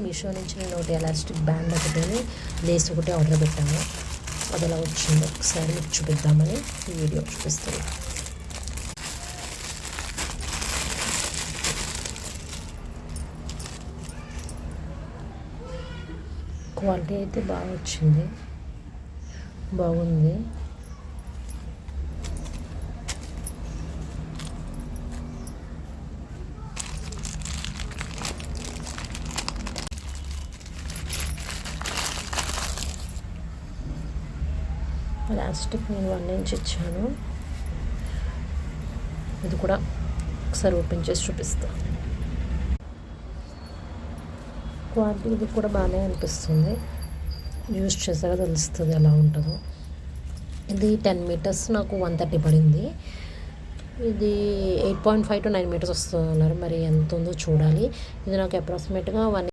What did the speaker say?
మీషో నుంచి నేను ఒకటి ఎలాస్టిక్ బ్యాండ్ ఒకటి లేస్ ఒకటి ఆర్డర్ పెట్టాను. అది ఎలా వచ్చిందో ఒకసారి మీకు చూపిద్దామని ఈ వీడియో చూపిస్తాను. క్వాలిటీ అయితే బాగా వచ్చింది, బాగుంది. ప్లాస్టిక్ నేను 1 ఇంచ్ ఇచ్చాను. ఇది కూడా ఒకసారి ఓపెన్ చేసి చూపిస్తాను. క్వాలిటీ ఇది కూడా బాగానే అనిపిస్తుంది. యూజ్ చేసాక తెలుస్తుంది ఎలా ఉంటుందో. ఇది 10 మీటర్స్ నాకు 130 పడింది. ఇది 8.5 to 9 మీటర్స్ వస్తుంది అన్నారు. మరి ఎంత ఉందో చూడాలి. ఇది నాకు అప్రాక్సిమేట్గా 1